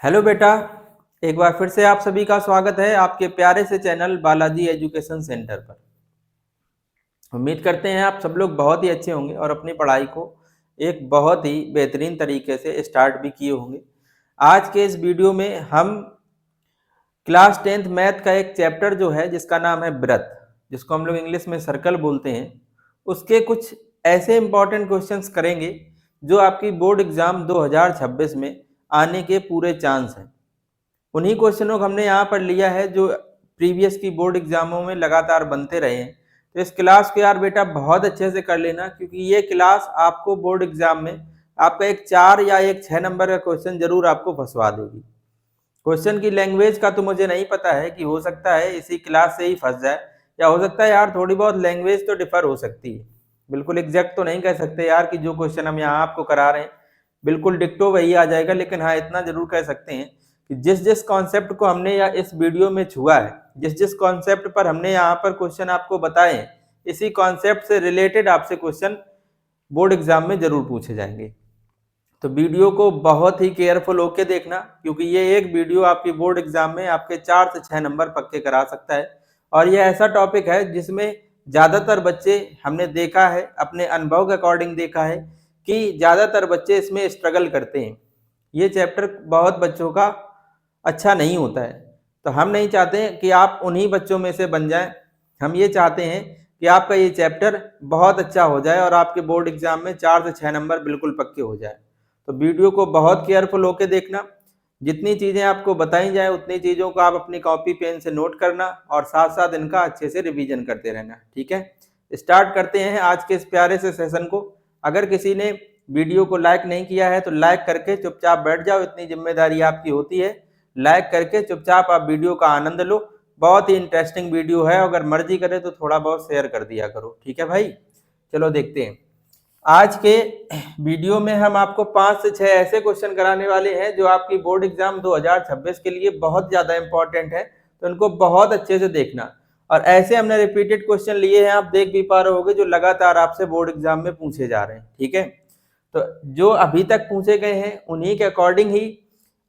Hello बेटा। एक बार फिर से आप सभी का स्वागत है आपके प्यारे से चैनल बालाजी एजुकेशन सेंटर पर। उम्मीद करते हैं आप सब लोग बहुत ही अच्छे होंगे और अपनी पढ़ाई को एक बहुत ही बेहतरीन तरीके से स्टार्ट भी किए होंगे। आज के इस वीडियो में हम क्लास 10th मैथ का एक चैप्टर जो है जिसका नाम है व्रत, जिसको हम लोग इंग्लिश में सर्कल बोलते हैं, उसके कुछ ऐसे इंपॉर्टेंट क्वेश्चंस करेंगे जो आपकी बोर्ड एग्जाम 2026 में आने के पूरे चांस हैं। उन्हीं क्वेश्चनों को हमने यहाँ पर लिया है जो प्रीवियस की बोर्ड एग्जामों में लगातार बनते रहे हैं। तो इस क्लास को यार बेटा बहुत अच्छे से कर लेना, क्योंकि ये क्लास आपको बोर्ड एग्जाम में आपका एक 4 या एक 6 नंबर का क्वेश्चन जरूर आपको फंसवा देगी। क्वेश्चन की लैंग्वेज का तो मुझे नहीं पता है कि हो सकता है इसी क्लास से ही फंस जाए, या हो सकता है यार थोड़ी बहुत लैंग्वेज तो डिफर हो सकती है। बिल्कुल एग्जैक्ट तो नहीं कह सकते यार कि जो क्वेश्चन हम यहाँ आपको करा रहे हैं बिल्कुल डिक्टो वही आ जाएगा, लेकिन हाँ इतना जरूर कह सकते हैं कि जिस जिस कॉन्सेप्ट को हमने या इस वीडियो में छुआ है, जिस जिस कॉन्सेप्ट पर हमने यहाँ पर क्वेश्चन आपको बताए हैं, इसी कॉन्सेप्ट से रिलेटेड आपसे क्वेश्चन बोर्ड एग्जाम में जरूर पूछे जाएंगे। तो वीडियो को बहुत ही केयरफुल होके देखना, क्योंकि ये एक वीडियो आपकी बोर्ड एग्जाम में आपके 4 से 6 नंबर पक्के करा सकता है। और ये ऐसा टॉपिक है जिसमें ज़्यादातर बच्चे, हमने देखा है अपने अनुभव के अकॉर्डिंग देखा है कि ज़्यादातर बच्चे इसमें स्ट्रगल करते हैं। ये चैप्टर बहुत बच्चों का अच्छा नहीं होता है, तो हम नहीं चाहते कि आप उन्हीं बच्चों में से बन जाएं। हम ये चाहते हैं कि आपका ये चैप्टर बहुत अच्छा हो जाए और आपके बोर्ड एग्जाम में 4 से 6 नंबर बिल्कुल पक्के हो जाए। तो वीडियो को बहुत केयरफुल होकर देखना। जितनी चीज़ें आपको बताई जाए उतनी चीज़ों को आप अपनी कॉपी पेन से नोट करना और साथ साथ इनका अच्छे से रिवीजन करते रहना। ठीक है, स्टार्ट करते हैं आज के इस प्यारे से सेशन को। अगर किसी ने वीडियो को लाइक नहीं किया है तो लाइक करके चुपचाप बैठ जाओ, इतनी जिम्मेदारी आपकी होती है। लाइक करके चुपचाप आप वीडियो का आनंद लो। बहुत ही इंटरेस्टिंग वीडियो है, अगर मर्जी करे तो थोड़ा बहुत शेयर कर दिया करो। ठीक है भाई, चलो देखते हैं। आज के वीडियो में हम आपको 5 से 6 ऐसे क्वेश्चन कराने वाले हैं जो आपकी बोर्ड एग्जाम 2026 के लिए बहुत ज्यादा इंपॉर्टेंट है, तो उनको बहुत अच्छे से देखना। और ऐसे हमने रिपीटेड क्वेश्चन लिए हैं, आप देख भी पा रहे होंगे, जो लगातार आपसे बोर्ड एग्जाम में पूछे जा रहे हैं। ठीक है, तो जो अभी तक पूछे गए हैं उन्हीं के अकॉर्डिंग ही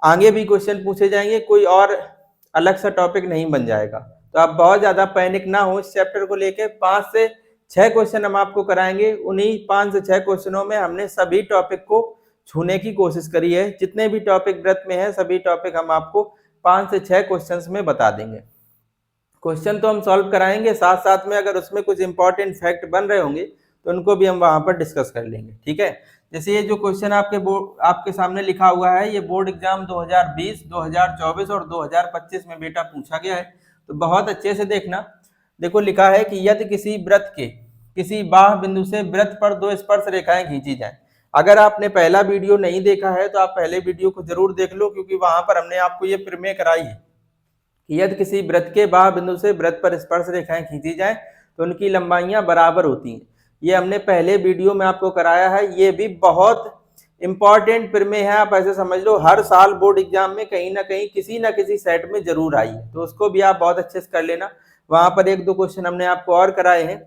आगे भी क्वेश्चन पूछे जाएंगे, कोई और अलग सा टॉपिक नहीं बन जाएगा। तो आप बहुत ज्यादा पैनिक ना हो इस चैप्टर को लेके। 5 से 6 क्वेश्चन हम आपको कराएंगे, उन्हीं 5 से 6 क्वेश्चनों में हमने सभी टॉपिक को छूने की कोशिश करी है। जितने भी टॉपिक व्रत में है सभी टॉपिक हम आपको 5 से 6 क्वेश्चंस में बता देंगे। क्वेश्चन तो हम सॉल्व कराएंगे, साथ साथ में अगर उसमें कुछ इंपॉर्टेंट फैक्ट बन रहे होंगे तो उनको भी हम वहां पर डिस्कस कर लेंगे। ठीक है, जैसे ये जो क्वेश्चन आपके सामने लिखा हुआ है, ये बोर्ड एग्जाम 2020, 2024 और 2025 में बेटा पूछा गया है, तो बहुत अच्छे से देखना। देखो लिखा है कि यदि किसी वृत्त के किसी बाह्य बिंदु से वृत्त पर 2 स्पर्श रेखाएं खींची जाएं। अगर आपने पहला वीडियो नहीं देखा है तो आप पहले वीडियो को जरूर देख लो, क्योंकि वहां पर हमने आपको ये प्रमेय कराई है कि यदि किसी वृत्त के बाह्य बिंदु से वृत्त पर स्पर्श रेखाएं खींची जाएं तो उनकी लंबाइयां बराबर होती हैं। ये हमने पहले वीडियो में आपको कराया है। ये भी बहुत इंपॉर्टेंट प्रमेय है, आप ऐसे समझ लो हर साल बोर्ड एग्जाम में कहीं ना कहीं किसी ना किसी सेट में जरूर आई है, तो उसको भी आप बहुत अच्छे से कर लेना। वहां पर 1-2 क्वेश्चन हमने आपको और कराए हैं,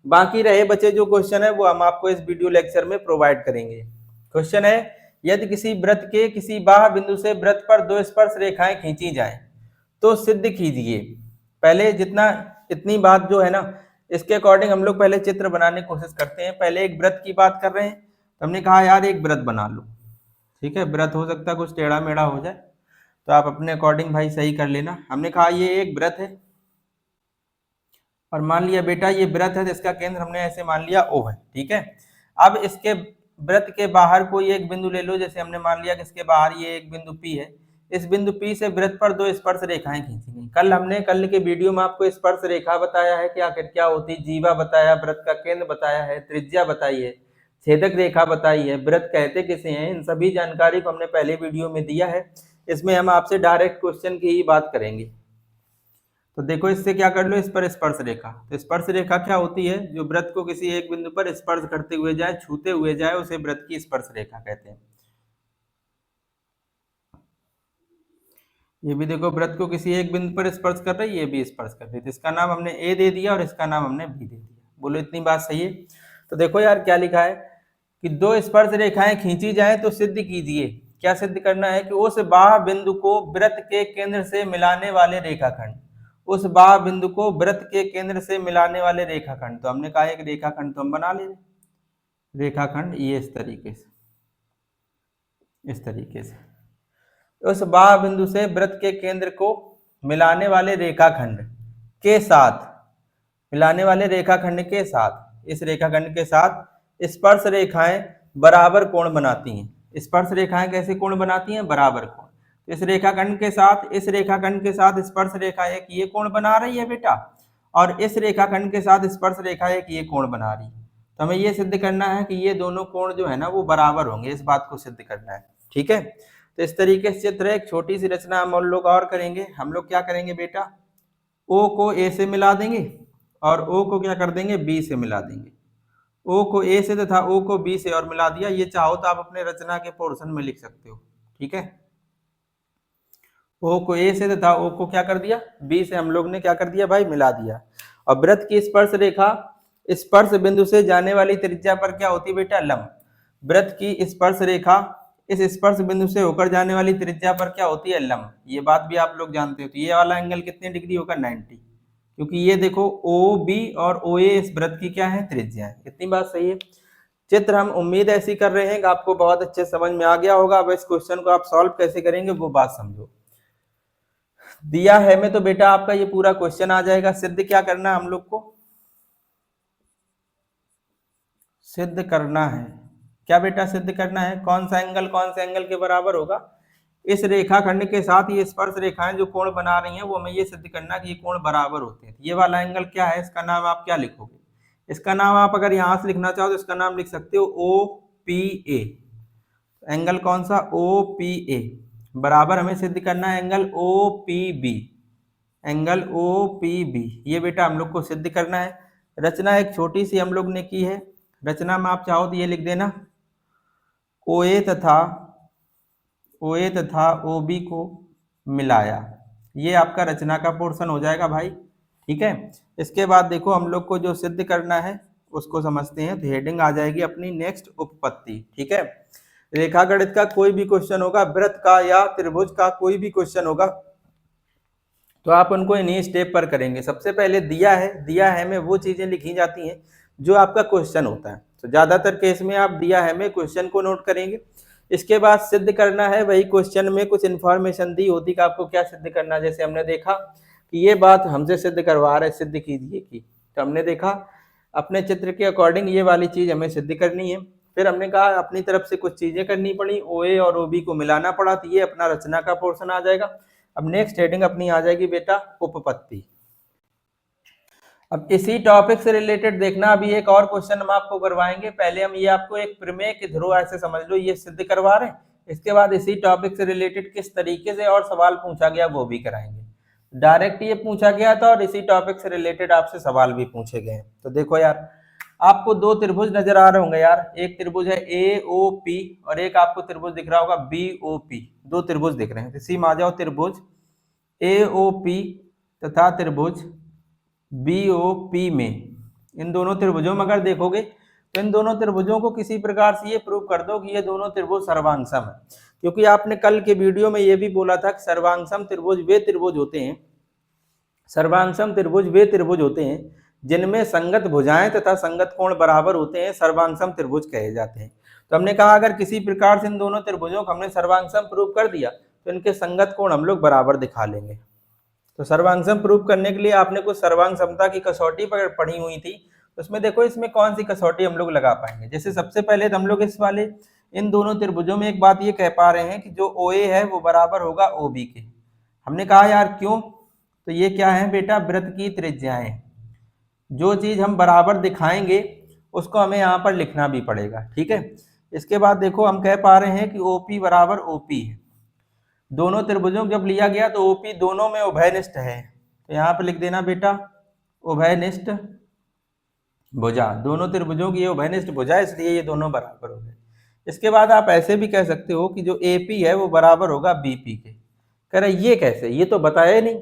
बाकी रहे बचे जो क्वेश्चन है वो हम आपको इस वीडियो लेक्चर में प्रोवाइड करेंगे। क्वेश्चन है, यदि किसी वृत्त के किसी बाह्य बिंदु से वृत्त पर 2 स्पर्श रेखाएं खींची जाए तो सिद्ध कीजिए। पहले इतनी बात जो है ना, इसके अकॉर्डिंग हम लोग पहले चित्र बनाने की कोशिश करते हैं। पहले एक व्रत की बात कर रहे हैं, तो हमने कहा यार एक व्रत बना लो। ठीक है, व्रत हो सकता है कुछ टेढ़ा मेढ़ा हो जाए, तो आप अपने अकॉर्डिंग भाई सही कर लेना। हमने कहा ये एक व्रत है, और मान लिया बेटा ये व्रत है, तो इसका केंद्र हमने ऐसे मान लिया O है। ठीक है, अब इसके व्रत के बाहर कोई एक बिंदु ले लो, जैसे हमने मान लिया कि इसके बाहर ये एक बिंदु P है। इस बिंदु P से वृत्त पर 2 स्पर्श रेखाएं खींची गई। कल के वीडियो में आपको स्पर्श रेखा बताया है कि आखिर क्या होती है, जीवा बताया, व्रत का केंद्र बताया है, त्रिज्या बताई है, छेदक रेखा बताई है, व्रत कहते किसे हैं, इन सभी जानकारी को हमने पहले वीडियो में दिया है। इसमें हम आपसे डायरेक्ट क्वेश्चन की ही बात करेंगे। तो देखो इससे क्या कर लो, इस पर स्पर्श रेखा। तो स्पर्श रेखा क्या होती है, जो व्रत को किसी एक बिंदु पर स्पर्श करते हुए जाए, छूते हुए जाए, उसे व्रत की स्पर्श रेखा कहते हैं। ये भी देखो व्रत को किसी एक बिंदु पर स्पर्श कर रही है, ये भी स्पर्श कर रही है, तो इसका नाम हमने ए दे दिया और इसका नाम हमने बी दे दिया। बोलो इतनी बात सही है। तो देखो यार क्या लिखा है कि 2 स्पर्श रेखाएं खींची जाए तो सिद्ध कीजिए क्या सिद्ध करना है कि उस बाह्य बिंदु को वृत्त के केंद्र से मिलाने वाले रेखाखंड, उस बाह्य बिंदु को वृत्त के केंद्र से मिलाने वाले रेखाखंड, तो हमने कहा एक रेखाखंड तो हम बना ले, रेखाखंड ये इस तरीके से, इस तरीके से उस बाह्य बिंदु से वृत्त के केंद्र को मिलाने वाले रेखाखंड के साथ, मिलाने वाले रेखाखंड के साथ, इस रेखाखंड के साथ स्पर्श रेखाएं बराबर कोण बनाती हैं। स्पर्श रेखाएं कैसे कोण बनाती हैं? बराबर कोण। तो इस रेखाखंड के साथ, इस रेखाखंड के साथ स्पर्श रेखा एक ये कोण बना रही है बेटा, और इस रेखाखंड के साथ स्पर्श रेखा एक ये कोण बना रही है। तो हमें ये सिद्ध करना है कि ये दोनों कोण जो है ना वो बराबर होंगे, इस बात को सिद्ध करना है। ठीक है, तो इस तरीके से चित्र है। एक छोटी सी रचना हम लोग और करेंगे। हम लोग क्या करेंगे बेटा, ओ को ए से मिला देंगे और ओ को क्या कर देंगे, बी से मिला देंगे। ओ को ए से तथा ओ को बी से और मिला दिया। ये चाहो तो आप अपने रचना के पोर्शन में लिख सकते हो। ठीक है, ओ को ए से तथा ओ को क्या कर दिया, बी से हम लोग ने क्या कर दिया भाई, मिला दिया। और वृत्त की स्पर्श रेखा स्पर्श बिंदु से जाने वाली त्रिज्या पर क्या होती है बेटा, लंब। वृत्त की स्पर्श रेखा इस स्पर्श बिंदु से होकर जाने वाली त्रिज्या पर क्या होती है, लंब। ये बात भी आप लोग जानते हो। तो ये वाला एंगल कितने डिग्री होगा, 90, क्योंकि ये देखो ओ बी और ओ ए इस वृत्त की क्या है, त्रिज्या है। इतनी बात सही है। चित्र हम उम्मीद ऐसी कर रहे हैं कि आपको बहुत अच्छे समझ में आ गया होगा। अब इस क्वेश्चन को आप सॉल्व कैसे करेंगे वो बात समझो। दिया है में तो बेटा आपका ये पूरा क्वेश्चन आ जाएगा। सिद्ध क्या करना है हम लोग को, सिद्ध करना है क्या बेटा, सिद्ध करना है कौन सा एंगल कौन से एंगल के बराबर होगा। इस रेखाखंड के साथ ये स्पर्श रेखाएं जो कोण बना रही हैं वो हमें ये सिद्ध करना कि ये कोण बराबर होते हैं। ये वाला एंगल क्या है, इसका नाम आप क्या लिखोगे, इसका नाम आप अगर यहाँ से लिखना चाहो तो इसका नाम लिख सकते हो ओ पी ए। एंगल कौन सा, ओ पी ए बराबर हमें सिद्ध करना है angle O P B, angle O P B. ये बेटा हम लोग को सिद्ध करना है। रचना एक छोटी सी हम लोग ने की है। रचना में आप चाहो तो ये लिख देना, ओ ए तथा ओ बी को मिलाया। ये आपका रचना का पोर्शन हो जाएगा भाई। ठीक है, इसके बाद देखो हम लोग को जो सिद्ध करना है उसको समझते हैं। तो हेडिंग आ जाएगी अपनी नेक्स्ट, उपपत्ति। ठीक है, रेखागणित का कोई भी क्वेश्चन होगा, वृत्त का या त्रिभुज का कोई भी क्वेश्चन होगा तो आप उनको इन्हीं स्टेप पर करेंगे। सबसे पहले दिया है में वो चीजें लिखी जाती हैं जो आपका क्वेश्चन होता है। तो ज्यादातर केस में आप दिया है में क्वेश्चन को नोट करेंगे। इसके बाद सिद्ध करना है, वही क्वेश्चन में कुछ इन्फॉर्मेशन दी होती कि आपको क्या सिद्ध करना। जैसे हमने देखा कि ये बात हमसे सिद्ध करवा रहे, सिद्ध कीजिए की, तो हमने देखा अपने चित्र के अकॉर्डिंग ये वाली चीज हमें सिद्ध करनी है। फिर हमने कहा अपनी तरफ से कुछ चीजें करनी पड़ी, ओ ए और ओ बी को मिलाना पड़ा, तो ये अपना रचना का पोर्शन आ जाएगा। अब नेक्स्ट हेडिंग अपनी आ जाएगी बेटा उपपत्ति। अब इसी टॉपिक से रिलेटेड देखना, अभी एक और क्वेश्चन हम आपको करवाएंगे। पहले हम ये आपको एक प्रमेय के थ्रू ऐसे समझ लो ये सिद्ध करवा रहे हैं, इसके बाद इसी टॉपिक से रिलेटेड किस तरीके से और सवाल पूछा गया वो भी कराएंगे। डायरेक्ट ये पूछा गया था और इसी टॉपिक से रिलेटेड आपसे सवाल भी पूछे गए। तो देखो यार, आपको दो त्रिभुज नजर आ रहे होंगे यार, एक त्रिभुज है ए ओ पी और एक आपको त्रिभुज दिख रहा होगा बी ओ पी। दो त्रिभुज दिख रहे हैं, इसी में आ जाओ, त्रिभुज ए ओ पी तथा त्रिभुज बी ओ पी में, इन दोनों त्रिभुजों में अगर देखोगे तो इन दोनों त्रिभुजों को किसी प्रकार से ये प्रूव कर दो कि ये दोनों त्रिभुज सर्वांगसम है। क्योंकि आपने कल के वीडियो में ये भी बोला था कि सर्वांगसम त्रिभुज वे त्रिभुज होते हैं, सर्वांगसम त्रिभुज वे त्रिभुज होते हैं जिनमें संगत भुजाएं तथा संगत कोण बराबर होते हैं, सर्वांगसम त्रिभुज कहे जाते हैं। तो हमने कहा अगर किसी प्रकार से इन दोनों त्रिभुजों को हमने सर्वांगसम प्रूव कर दिया तो इनके संगत कोण हम लोग बराबर दिखा लेंगे। तो सर्वांगसम प्रूव करने के लिए आपने कुछ सर्वांग समता की कसौटी पर पढ़ी हुई थी, उसमें देखो इसमें कौन सी कसौटी हम लोग लगा पाएंगे। जैसे सबसे पहले हम लोग इस वाले इन दोनों त्रिभुजों में एक बात ये कह पा रहे हैं कि जो ओ ए है वो बराबर होगा ओ बी के। हमने कहा यार क्यों, तो ये क्या है बेटा, वृत्त की त्रिज्याएं। जो चीज हम बराबर दिखाएंगे उसको हमें यहाँ पर लिखना भी पड़ेगा। ठीक है, इसके बाद देखो हम कह पा रहे हैं कि ओपी बराबर ओपी है। दोनों त्रिभुजों जब लिया गया तो ओपी दोनों में उभयनिष्ठ है, तो यहाँ पर लिख देना बेटा उभयनिष्ठ भुजा। दोनों त्रिभुजों की ये उभयनिष्ठ भुजा, इसलिए ये दोनों बराबर हो गए। इसके बाद आप ऐसे भी कह सकते हो कि जो एपी है वो बराबर होगा बीपी के। कह रहे ये कैसे, ये तो बताया नहीं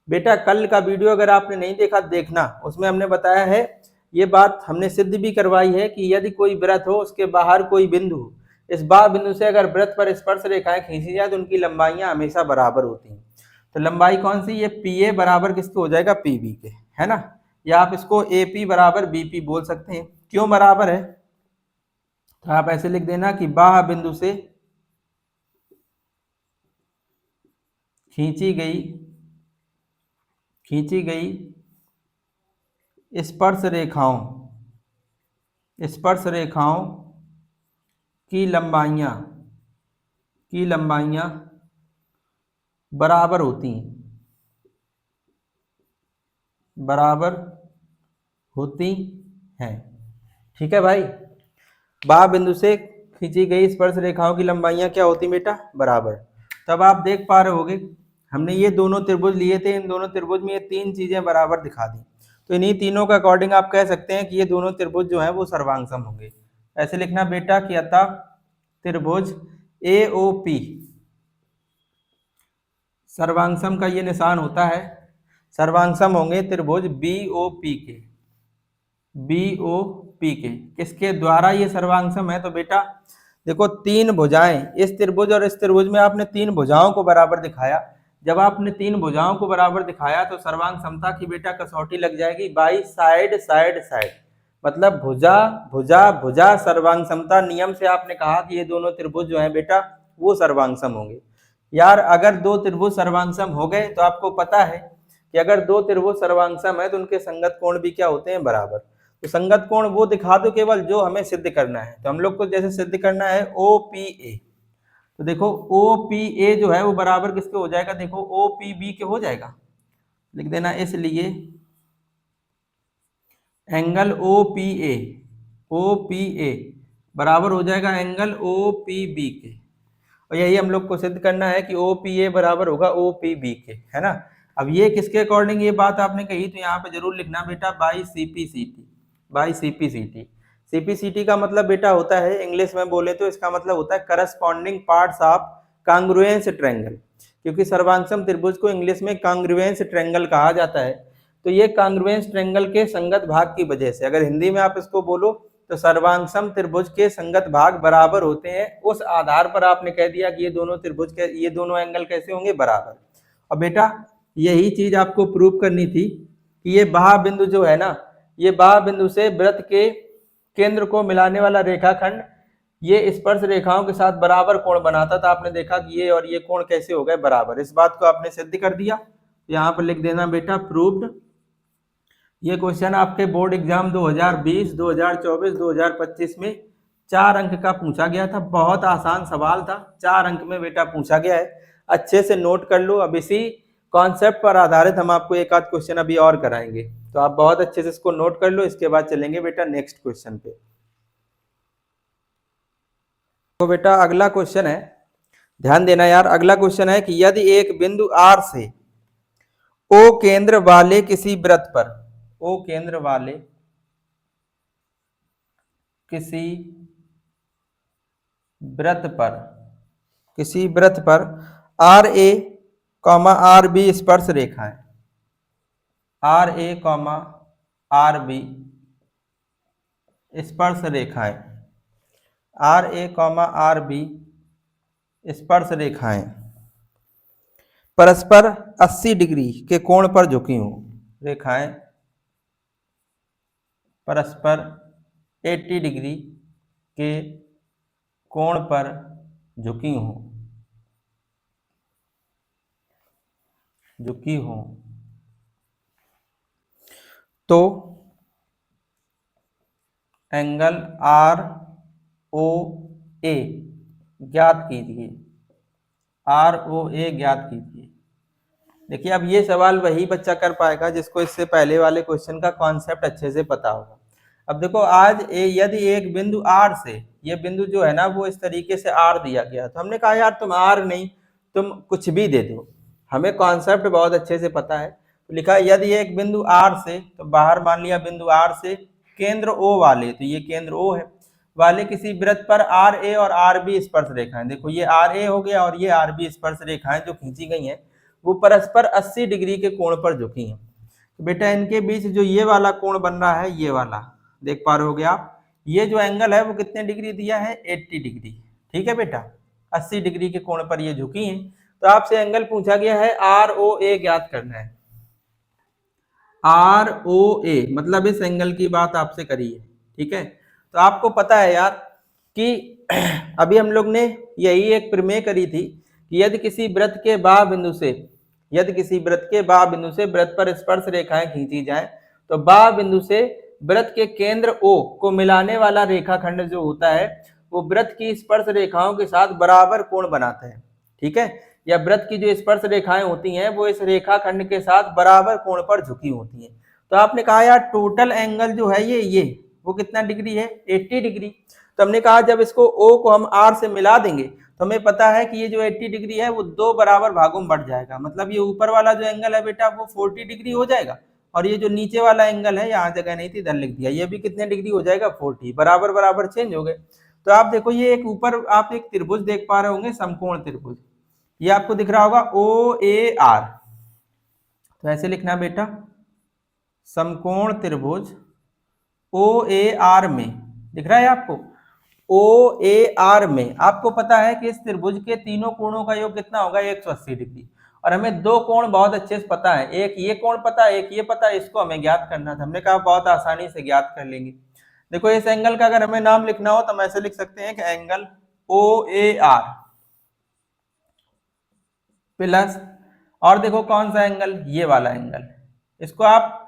बेटा। कल का वीडियो अगर आपने नहीं देखा देखना, उसमें हमने बताया है, ये बात हमने सिद्ध भी करवाई है कि यदि कोई वृत्त हो उसके बाहर कोई बिंदु हो, इस बाह बिंदु से अगर वृत्त पर स्पर्श रेखाएं खींची जाए तो उनकी लंबाइयां हमेशा बराबर होती हैं। तो लंबाई कौन सी, ये पीए बराबर किसके हो जाएगा, पीबी के, है ना। या आप इसको एपी बराबर बीपी बोल सकते हैं। क्यों बराबर है, तो आप ऐसे लिख देना कि बाह बिंदु से खींची गई स्पर्श रेखाओं की लंबाइयां बराबर होती हैं। ठीक है भाई, बाह बिंदु से खींची गई स्पर्श रेखाओं की लंबाइयां क्या होती बेटा, बराबर। तब आप देख पा रहे होगे हमने ये दोनों त्रिभुज लिए थे, इन दोनों त्रिभुज में ये तीन चीजें बराबर दिखा दी। तो इन्हीं तीनों के अकॉर्डिंग आप कह सकते हैं कि ये दोनों त्रिभुज जो है वो सर्वांगसम होंगे। ऐसे लिखना बेटा कि अतः त्रिभुज एओपी सर्वांगसम का ये निशान होता है, सर्वांगसम होंगे त्रिभुज बीओपी के। किसके द्वारा ये सर्वांगसम है, तो बेटा देखो तीन भुजाएं, इस त्रिभुज और इस त्रिभुज में आपने तीन भुजाओं को बराबर दिखाया। जब आपने तीन भुजाओं को बराबर दिखाया तो सर्वांग समता की बेटा कसौटी लग जाएगी बाई साइड। मतलब भुजा सर्वांग समता नियम से आपने कहा कि ये दोनों त्रिभुज जो है बेटा वो सर्वांगसम होंगे। यार अगर दो त्रिभुज सर्वांगसम हो गए तो आपको पता है कि अगर दो त्रिभुज सर्वांगसम है तो उनके संगत कोण भी क्या होते हैं, बराबर। तो संगत कोण वो दिखा दो केवल जो हमें सिद्ध करना है। तो हम लोग को जैसे सिद्ध करना है OPA, तो देखो OPA जो है वो बराबर किसके हो जाएगा, देखो OPB के हो जाएगा, लिख देना। इसलिए एंगल OPA बराबर हो जाएगा एंगल OPB के। और यही हम लोग को सिद्ध करना है कि OPA बराबर होगा OPB के, है ना। अब ये किसके अकॉर्डिंग ये बात आपने कही, तो यहाँ पे जरूर लिखना बेटा बाई CPCT। CPCT का मतलब बेटा होता है, इंग्लिश में बोले तो इसका मतलब होता है करस्पॉन्डिंग पार्ट्स ऑफ कांग्रुएंस ट्रायंगल। क्योंकि सर्वांगसम त्रिभुज को इंग्लिश में कांग्रुएंस ट्रायंगल कहा जाता है। तो ये कांग्रुएंस ट्रायंगल के संगत भाग की वजह से, अगर हिंदी में आप इसको बोलो तो सर्वांगसम त्रिभुज के संगत भाग बराबर होते हैं। उस आधार पर आपने कह दिया कि ये दोनों त्रिभुज के ये दोनों एंगल कैसे होंगे, बराबर। और बेटा यही चीज आपको प्रूव करनी थी कि ये बाह बिंदु जो है ना, ये बाह बिंदु से वृत्त के केंद्र को मिलाने वाला रेखाखंड ये स्पर्श रेखाओं के साथ बराबर कोण बनाता था। आपने देखा कि ये और ये कोण कैसे हो गए, बराबर। इस बात को आपने सिद्ध कर दिया। यहाँ पर लिख देना बेटा प्रूव्ड। ये क्वेश्चन आपके बोर्ड एग्जाम 2020, 2024, 2025 में 4 अंक का पूछा गया था। बहुत आसान सवाल था, 4 अंक में बेटा पूछा गया है। अच्छे से नोट कर लो। अब इसी कॉन्सेप्ट पर आधारित हम आपको एक आध क्वेश्चन अभी और कराएंगे, तो आप बहुत अच्छे से इसको नोट कर लो। इसके बाद चलेंगे बेटा नेक्स्ट क्वेश्चन पे। तो बेटा अगला क्वेश्चन है, ध्यान देना यार। अगला क्वेश्चन है कि यदि एक बिंदु R से O केंद्र वाले किसी वृत्त पर, O केंद्र वाले किसी वृत्त पर RA, RB स्पर्श रेखाएं, RA, RB स्पर्श रेखाएं, RA, RB स्पर्श रेखाएं परस्पर 80 डिग्री के कोण पर झुकी हों। रेखाएं परस्पर 80 डिग्री के कोण पर झुकी हों तो एंगल ROA ज्ञात कीजिए। ROA ज्ञात कीजिए। देखिए अब ये सवाल वही बच्चा कर पाएगा जिसको इससे पहले वाले क्वेश्चन का कॉन्सेप्ट अच्छे से पता होगा। अब देखो यदि एक बिंदु R से, ये बिंदु जो है ना वो इस तरीके से R दिया गया, तो हमने कहा यार तुम R नहीं तुम कुछ भी दे दो, हमें कॉन्सेप्ट बहुत अच्छे से पता है। तो लिखा यदि एक बिंदु R से, तो बाहर मान लिया बिंदु R से केंद्र O वाले, तो ये केंद्र O है, वाले किसी वृत्त पर RA और RB स्पर्श रेखाएं। देखो ये RA हो गया और ये RB स्पर्श रेखाएं जो खींची गई हैं वो परस्पर 80 डिग्री के कोण पर झुकी हैं। तो बेटा इनके बीच जो ये वाला कोण बन रहा है, ये वाला देख पा रहे होगे आप, ये जो एंगल है वो कितने डिग्री दिया है, 80 डिग्री। ठीक है बेटा, 80 डिग्री के कोण पर ये झुकी हैं। तो आपसे एंगल पूछा गया है ROA ज्ञात करना है। ROA मतलब इस एंगल की बात आपसे करी है, ठीक है। तो आपको पता है यार कि अभी हम लोग ने यही एक प्रमेय करी थी कि यदि किसी वृत्त के बाह्य बिंदु से वृत्त पर स्पर्श रेखाएं खींची जाए तो बाह्य बिंदु से वृत्त के केंद्र O को मिलाने वाला रेखाखंड जो होता है वो वृत्त की स्पर्श रेखाओं के साथ बराबर कोण बनाता है, ठीक है। या वृत्त की जो स्पर्श रेखाएं होती हैं वो इस रेखाखंड के साथ बराबर कोण पर झुकी होती हैं। तो आपने कहा यार टोटल एंगल जो है ये वो कितना डिग्री है, 80 डिग्री। तो हमने कहा जब इसको O को हम R से मिला देंगे तो हमें पता है कि ये जो 80 डिग्री है वो दो बराबर भागों में बढ़ जाएगा, मतलब ये ऊपर वाला जो एंगल है बेटा वो 40 डिग्री हो जाएगा और ये जो नीचे वाला एंगल है, यहाँ जगह नहीं थी इधर लिख दिया, ये भी कितने डिग्री हो जाएगा 40, बराबर बराबर चेंज हो गए। तो आप देखो ये एक ऊपर आप एक त्रिभुज देख पा रहे होंगे, समकोण त्रिभुज, ये आपको दिख रहा होगा OAR। तो ऐसे लिखना बेटा, समकोण त्रिभुज OAR में, दिख रहा है आपको OAR में। आपको पता है कि इस त्रिभुज के तीनों कोणों का योग कितना होगा 180 डिग्री, और हमें दो कोण बहुत अच्छे से पता है, एक ये कोण पता है, एक ये पता है, इसको हमें ज्ञात करना था। हमने कहा बहुत आसानी से ज्ञात कर लेंगे। देखो इस एंगल का अगर हमें नाम लिखना हो तो हम ऐसे लिख सकते हैं कि एंगल OAR प्लस, और देखो कौन सा एंगल, ये वाला एंगल, इसको आप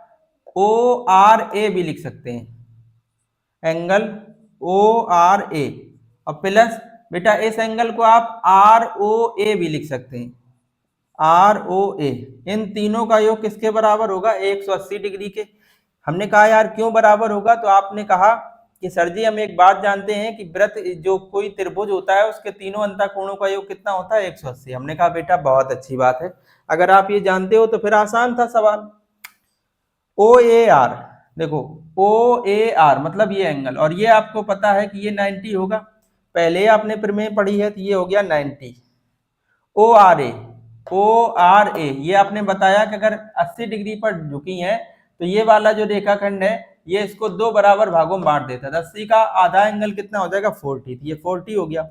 ORA भी लिख सकते हैं, एंगल ORA, और प्लस बेटा इस एंगल को आप ROA भी लिख सकते हैं, ROA। इन तीनों का योग किसके बराबर होगा 180 डिग्री के। हमने कहा यार क्यों बराबर होगा, तो आपने कहा कि सर जी हम एक बात जानते हैं कि वृत्त जो कोई त्रिभुज होता है उसके तीनों अंतःकोणों का योग कितना होता है 180। हमने कहा बेटा बहुत अच्छी बात है, अगर आप ये जानते हो तो फिर आसान था सवाल। OAR देखो, OAR मतलब ये एंगल, और ये आपको पता है कि ये 90 होगा, पहले आपने प्रमेय पढ़ी है, तो ये हो गया 90। ORA ये आपने बताया कि अगर 80 डिग्री पर झुकी है तो ये वाला जो रेखाखंड है ये इसको दो बराबर भागों में बांट देता है। 80 का आधा एंगल कितना हो जाएगा 40, ये 40 हो गया।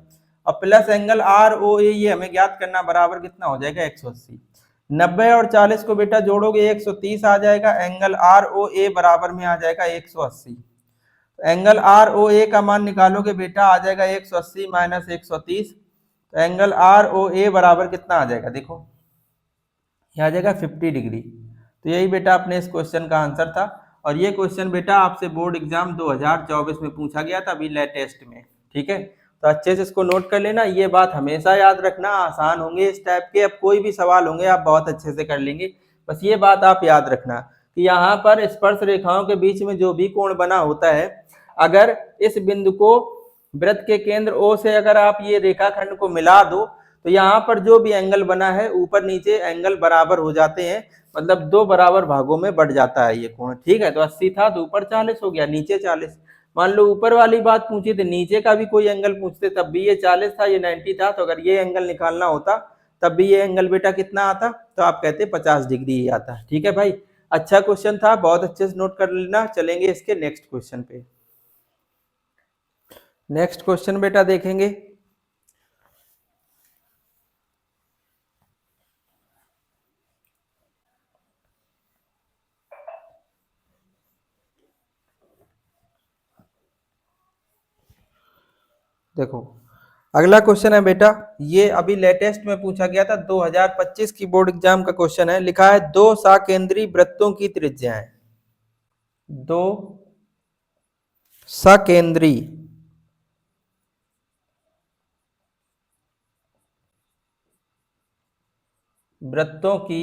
अब प्लस एंगल ROA ये हमें ज्ञात करना, बराबर कितना हो जाएगा 180। 90 और 40 को बेटा जोड़ोगे 130 आ जाएगा, एंगल ROA बराबर में आ जाएगा 180। एंगल ROA का मान निकालोगे बेटा आ जाएगा 180 माइनस 130, तो एंगल ROA बराबर कितना आ जाएगा, देखो यह आ जाएगा 50 डिग्री। तो यही बेटा अपने इस क्वेश्चन का आंसर था, और ये क्वेश्चन बेटा आपसे बोर्ड एग्जाम 2024 में पूछा गया था अभी लेटेस्ट में, ठीक है। तो अच्छे से इसको नोट कर लेना, ये बात हमेशा याद रखना, आसान होंगे इस टाइप के, अब कोई भी सवाल होंगे आप बहुत अच्छे से कर लेंगे, बस ये बात आप याद रखना कि यहाँ पर स्पर्श रेखाओं के बीच में जो भी कोण बना होता है, अगर इस बिंदु को वृत्त के केंद्र O से अगर आप ये रेखाखंड को मिला दो तो यहाँ पर जो भी एंगल बना है ऊपर नीचे एंगल बराबर हो जाते हैं, मतलब दो बराबर भागों में बढ़ जाता है ये कोण, ठीक है। तो 80 था तो ऊपर 40 हो गया, नीचे 40। मान लो ऊपर वाली बात पूछी थी, नीचे का भी कोई एंगल पूछते तब भी ये 40 था, ये 90 था, तो अगर ये एंगल निकालना होता तब भी ये एंगल बेटा कितना आता, तो आप कहते 50 डिग्री ही आता, ठीक है भाई। अच्छा क्वेश्चन था, बहुत अच्छे से नोट कर लेना। चलेंगे इसके नेक्स्ट क्वेश्चन पे। नेक्स्ट क्वेश्चन बेटा देखेंगे, देखो अगला क्वेश्चन है बेटा, ये अभी लेटेस्ट में पूछा गया था, 2025 की बोर्ड एग्जाम का क्वेश्चन है। लिखा है दो सकेंद्री वृत्तों की त्रिज्याएं, दो सकेंद्री वृत्तों की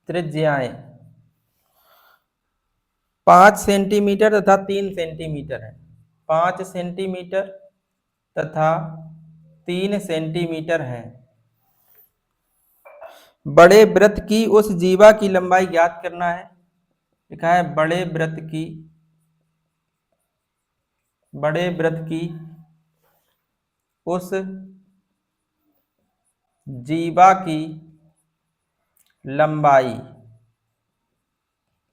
त्रिज्याएं 5 सेंटीमीटर तथा 3 सेंटीमीटर है, 5 सेंटीमीटर तथा 3 सेंटीमीटर है। बड़े वृत्त की उस जीवा की लंबाई ज्ञात करना है। लिखा है बड़े वृत्त की उस जीवा की लंबाई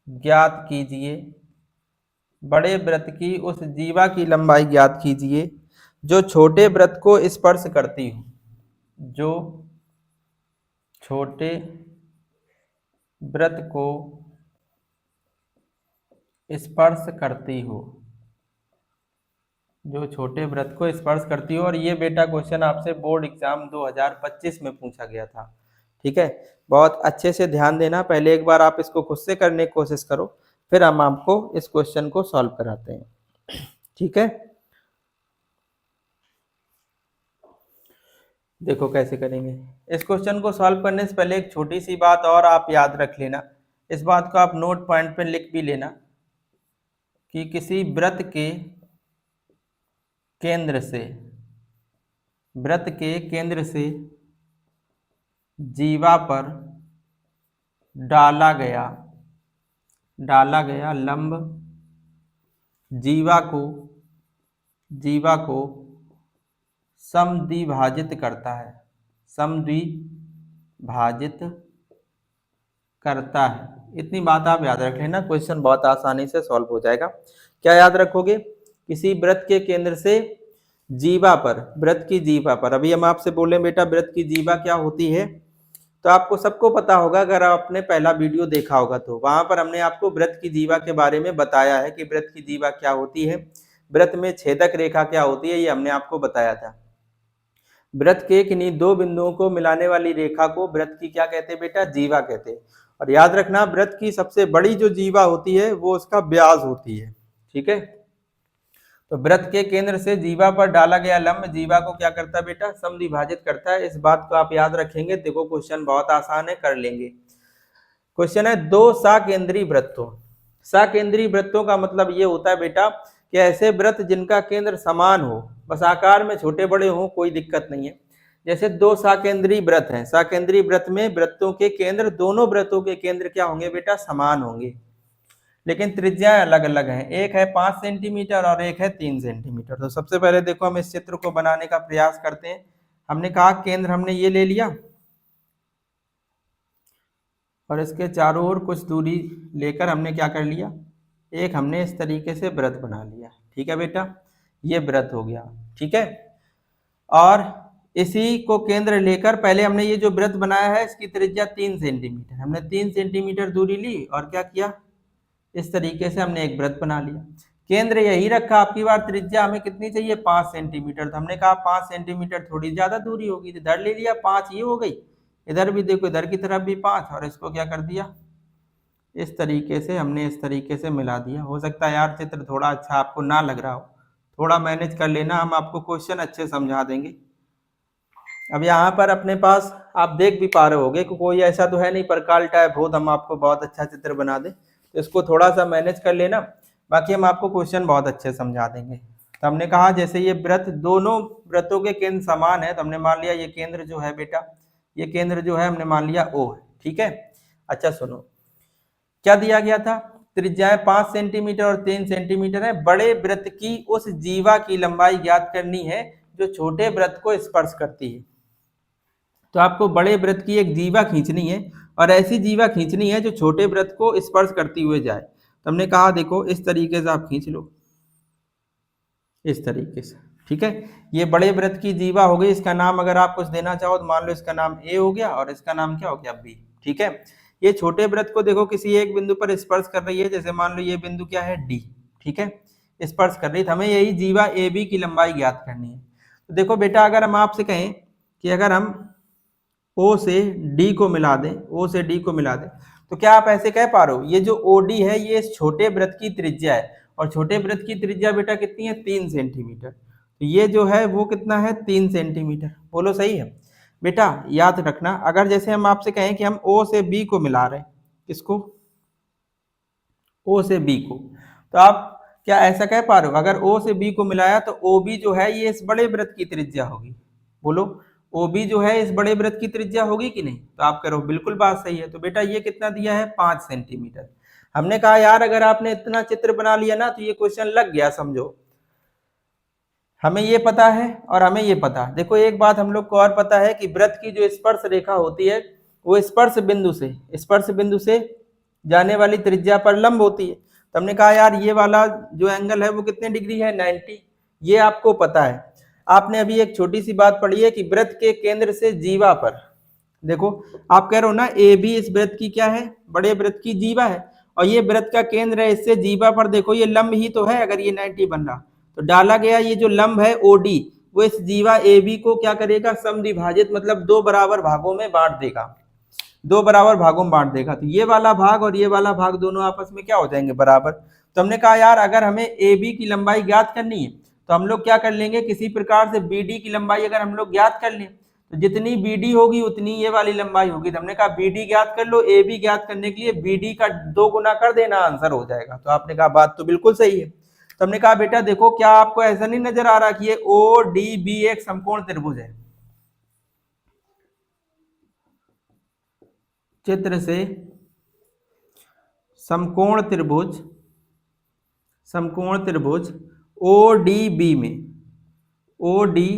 ज्ञात कीजिए, बड़े वृत्त की उस जीवा की लंबाई ज्ञात कीजिए जो छोटे वृत्त को स्पर्श करती हो, जो छोटे वृत्त को स्पर्श करती हो, जो छोटे वृत्त को स्पर्श करती हो। और ये बेटा क्वेश्चन आपसे बोर्ड एग्जाम 2025 में पूछा गया था। ठीक है, बहुत अच्छे से ध्यान देना, पहले एक बार आप इसको खुद से करने की कोशिश करो, फिर हम आपको इस क्वेश्चन को सॉल्व कराते हैं। ठीक है, देखो कैसे करेंगे। इस क्वेश्चन को सॉल्व करने से पहले एक छोटी सी बात और आप याद रख लेना, इस बात को आप नोट पॉइंट पे लिख भी लेना कि किसी वृत्त के केंद्र से, वृत्त के केंद्र से जीवा पर डाला गया लंब जीवा को समद्विभाजित करता है, समद्विभाजित करता है। इतनी बात आप याद रख लेना, क्वेश्चन बहुत आसानी से सॉल्व हो जाएगा। क्या याद रखोगे? किसी वृत्त के केंद्र से जीवा पर, वृत्त की जीवा पर, अभी हम आपसे बोले बेटा वृत्त की जीवा क्या होती है, तो आपको सबको पता होगा, अगर आपने पहला वीडियो देखा होगा तो वहां पर हमने आपको वृत्त की जीवा के बारे में बताया है कि वृत्त की जीवा क्या होती है, वृत्त में छेदक रेखा क्या होती है, ये हमने आपको बताया था। वृत्त के किन्हीं दो बिंदुओं को मिलाने वाली रेखा को वृत्त की क्या कहते हैं बेटा? जीवा कहते हैं। और याद रखना, वृत्त की सबसे बड़ी जो जीवा होती है वो उसका व्यास होती है। ठीक है, तो वृत्त के केंद्र से जीवा पर डाला गया लंब जीवा को क्या करता है बेटा? समद्विभाजित करता है। इस बात को आप याद रखेंगे। देखो क्वेश्चन बहुत आसान है, कर लेंगे। क्वेश्चन है दो साकेंद्री वृत्तों। साकेंद्री वृत्तों का मतलब ये होता है बेटा कि ऐसे वृत्त जिनका केंद्र समान हो, बस आकार में छोटे बड़े हो, कोई दिक्कत नहीं है। जैसे दो साकेंद्री वृत्त हैं, साकेंद्री वृत्त में वृत्तों के केंद्र, दोनों वृत्तों के केंद्र क्या होंगे बेटा? समान होंगे, लेकिन त्रिज्याएं अलग अलग हैं। एक है 5 सेंटीमीटर और एक है 3 सेंटीमीटर। तो सबसे पहले देखो हम इस चित्र को बनाने का प्रयास करते हैं। हमने कहा केंद्र हमने ये ले लिया और इसके चारों ओर कुछ दूरी लेकर हमने क्या कर लिया, एक हमने इस तरीके से वृत्त बना लिया। ठीक है बेटा, ये वृत्त हो गया। ठीक है, और इसी को केंद्र लेकर पहले हमने ये जो वृत्त बनाया है इसकी त्रिज्या 3 सेंटीमीटर, हमने 3 सेंटीमीटर दूरी ली और क्या किया, इस तरीके से हमने एक वृत्त बना लिया। केंद्र यही रखा, आपकी बार त्रिज्या हमें कितनी चाहिए? 5 सेंटीमीटर। तो हमने कहा 5 सेंटीमीटर थोड़ी ज्यादा दूरी होगी, तो इधर ले लिया 5, ये हो गई। इधर भी देखो, इधर की तरफ भी 5, और इसको क्या कर दिया, इस तरीके से हमने इस तरीके से मिला दिया। हो सकता है यार चित्र थोड़ा अच्छा आपको ना लग रहा हो, थोड़ा मैनेज कर लेना, हम आपको क्वेश्चन अच्छे समझा देंगे। अब यहाँ पर अपने पास आप देख भी पा रहे होगे कि कोई ऐसा तो है नहीं प्रकार टाइप हो हम आपको बहुत अच्छा चित्र बना दे, तो इसको थोड़ा सा मैनेज कर लेना, बाकी हम आपको क्वेश्चन बहुत अच्छे समझा देंगे। तो हमने कहा जैसे ये वृत्त, दोनों वृत्तों के केंद्र समान है, तो हमने मान लिया ये केंद्र जो है बेटा, ये केंद्र जो है हमने मान लिया O है। ठीक है, अच्छा सुनो क्या दिया गया था, त्रिज्याएं 5 सेंटीमीटर और 3 सेंटीमीटर है। बड़े वृत्त की उस जीवा की लंबाई ज्ञात करनी है जो छोटे वृत्त को स्पर्श करती है। तो आपको बड़े वृत्त की एक जीवा खींचनी है और ऐसी जीवा खींचनी है जो छोटे वृत्त को स्पर्श करती हुए जाए। तो हमने कहा देखो इस तरीके से आप खींच लो, इस तरीके से। ठीक है, ये बड़े वृत्त की जीवा हो गई, इसका नाम अगर आप कुछ देना चाहो तो मान लो इसका नाम ए हो गया और इसका नाम क्या हो गया बी। ठीक है, ये छोटे वृत्त को देखो किसी एक बिंदु पर स्पर्श कर रही है, जैसे मान लो ये बिंदु क्या है डी। ठीक है, स्पर्श कर रही है, हमें यही जीवा ए बी की लंबाई ज्ञात करनी है। तो देखो बेटा अगर हम आपसे कहें कि अगर हम O से D को मिला दें, O से D को मिला दें, तो क्या आप ऐसे कह पा रहे हो ये जो OD है ये इस छोटे वृत्त की त्रिज्या है, और छोटे वृत्त की त्रिज्या बेटा कितनी है? 3 सेंटीमीटर। तो ये जो है वो कितना है? 3 सेंटीमीटर। बोलो सही है बेटा? याद रखना अगर जैसे हम आपसे कहें कि हम O से B को मिला रहे हैं, किसको? O से B को, तो आप क्या ऐसा कह पा रहे हो अगर O से B को मिलाया तो OB जो है ये इस बड़े वृत्त की त्रिज्या होगी। बोलो OB जो है इस बड़े वृत्त की त्रिज्या होगी कि नहीं? तो आप कह रहे हो बिल्कुल बात सही है। तो बेटा ये कितना दिया है? 5 सेंटीमीटर। हमने कहा यार अगर आपने इतना चित्र बना लिया ना तो ये क्वेश्चन लग गया समझो। हमें ये पता है और हमें ये पता है, देखो एक बात हम लोग को और पता है कि वृत्त की जो स्पर्श रेखा होती है वो स्पर्श बिंदु से जाने वाली त्रिज्या पर लंब होती है। तो हमने कहा यार ये वाला जो एंगल है वो कितने डिग्री है? 90। ये आपको पता है। आपने अभी एक छोटी सी बात पढ़ी है कि वृत्त के केंद्र से जीवा पर, देखो आप कह रहे हो ना ए बी इस वृत्त की क्या है, बड़े वृत्त की जीवा है, और ये वृत्त का केंद्र है, इससे जीवा पर देखो ये लंब ही तो है, अगर ये 90 बन रहा तो डाला गया ये जो लंब है ओडी वो इस जीवा ए बी को क्या करेगा, समद्विभाजित मतलब दो बराबर भागों में बांट देगा, दो बराबर भागों में बांट देगा। तो ये वाला भाग और ये वाला भाग दोनों आपस में क्या हो जाएंगे, बराबर। तो हमने कहा यार अगर हमें ए बी की लंबाई ज्ञात करनी है तो हम लोग क्या कर लेंगे, किसी प्रकार से बी डी की लंबाई अगर हम लोग ज्ञात कर लें तो जितनी बी डी होगी उतनी ये वाली लंबाई होगी। तो हमने कहा बी डी ज्ञात कर लो, ए बी ज्ञात करने के लिए बी डी का 2 गुना कर देना, आंसर हो जाएगा। तो आपने कहा बात तो बिल्कुल सही है। तो हमने कहा बेटा देखो क्या आपको ऐसा नहीं नजर आ रहा कि ये ओ डी बी एक समकोण त्रिभुज है, चित्र से समकोण त्रिभुज, समकोण त्रिभुज ओ डी बी में, ओ डी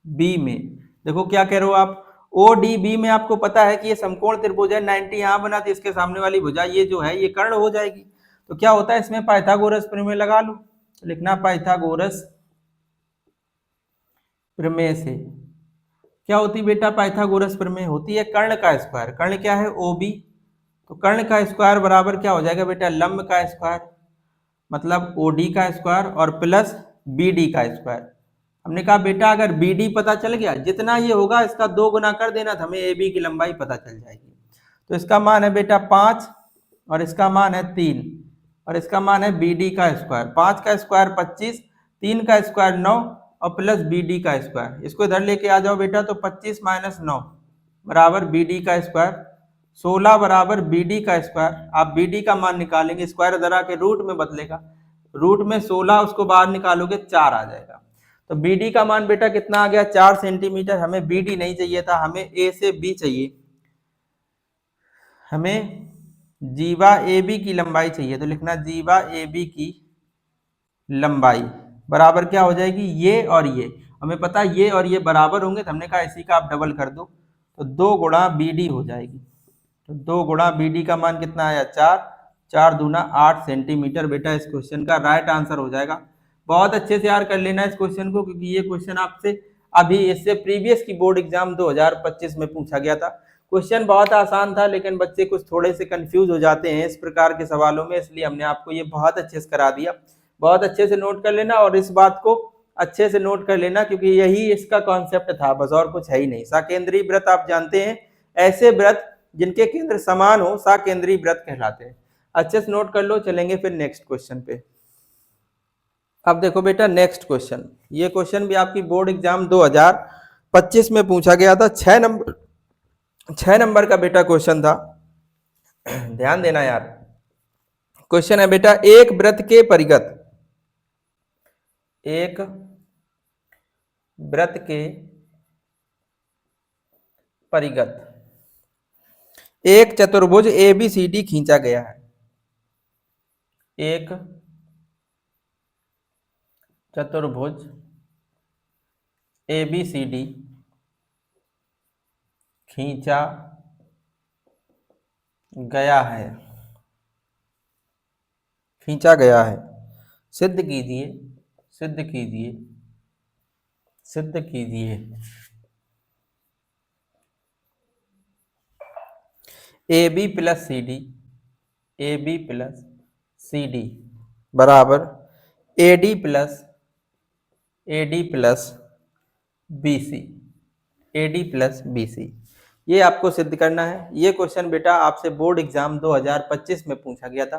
बी में देखो क्या कह रहे हो आप, ओ डी बी में आपको पता है कि ये समकोण त्रिभुज है, 90 यहां बना तो इसके सामने वाली भुजा ये जो है ये कर्ण हो जाएगी। तो क्या होता है इसमें पाइथागोरस प्रमेय लगा लो, तो लिखना पाइथागोरस प्रमेय से क्या होती बेटा, पाइथागोरस प्रमेय होती है कर्ण का स्क्वायर, कर्ण क्या है ओ बी, तो कर्ण का स्क्वायर बराबर क्या हो जाएगा बेटा, लंब का स्क्वायर मतलब ओडी का स्क्वायर और प्लस बीडी का स्क्वायर। हमने कहा बेटा अगर बीडी पता चल गया जितना ये होगा इसका 2 गुना कर देना तो हमें ए बी की लंबाई पता चल जाएगी। तो इसका मान है बेटा 5 और इसका मान है 3 और इसका मान है बीडी का स्क्वायर, 5 का स्क्वायर 25, 3 का स्क्वायर 9 और प्लस बीडी का स्क्वायर, इसको इधर लेके आ जाओ बेटा, तो 25 माइनस 9 बराबर बीडी का स्क्वायर, 16 बराबर बीडी का स्क्वायर। आप बीडी का मान निकालेंगे, स्क्वायर इधर आके रूट में बदलेगा, रूट में 16 उसको बाहर निकालोगे 4 आ जाएगा। तो बीडी का मान बेटा कितना आ गया, 4 सेंटीमीटर। हमें बीडी नहीं चाहिए था, हमें ए से बी चाहिए, हमें जीवा ए बी की लंबाई चाहिए। तो लिखना जीवा ए बी की लंबाई बराबर क्या हो जाएगी, ये और ये, हमें पता है ये और ये बराबर होंगे तो हमने कहा इसी का आप डबल कर दो, तो 2 गुणा बीडी हो जाएगी। तो 2 गुणा बीडी का मान कितना आया, 4, 4 दूना 8 सेंटीमीटर। बेटा इस क्वेश्चन का राइट आंसर हो जाएगा। बहुत अच्छे से यार कर लेना इस क्वेश्चन को, क्योंकि ये क्वेश्चन आपसे अभी इससे प्रीवियस की बोर्ड एग्जाम 2025 में पूछा गया था। क्वेश्चन बहुत आसान था लेकिन बच्चे कुछ थोड़े से कंफ्यूज हो जाते हैं इस प्रकार के सवालों में, इसलिए हमने आपको ये बहुत अच्छे से करा दिया। बहुत अच्छे से नोट कर लेना और इस बात को अच्छे से नोट कर लेना, क्योंकि यही इसका कॉन्सेप्ट था, बस और कुछ है ही नहीं। साकेंद्रीय वृत्त आप जानते हैं, ऐसे वृत्त जिनके केंद्र समान हो साकेंद्रीय वृत्त कहलाते हैं। अच्छे से नोट कर लो, चलेंगे फिर नेक्स्ट क्वेश्चन पे। अब देखो बेटा नेक्स्ट क्वेश्चन, ये क्वेश्चन भी आपकी बोर्ड एग्जाम 2025 में पूछा गया था, 6 नंबर का बेटा क्वेश्चन था, ध्यान देना यार। क्वेश्चन है बेटा, एक वृत्त के परिगत, एक वृत्त के परिगत एक चतुर्भुज ABCD खींचा गया है, एक चतुर्भुज ABCD खींचा गया है, खींचा गया है, सिद्ध कीजिए, सिद्ध कीजिए, सिद्ध कीजिए। AB plus CD, AB plus CD बराबर AD plus BC, AD plus BC, ये आपको सिद्ध करना है। ये क्वेश्चन बेटा आपसे बोर्ड एग्जाम 2025 में पूछा गया था।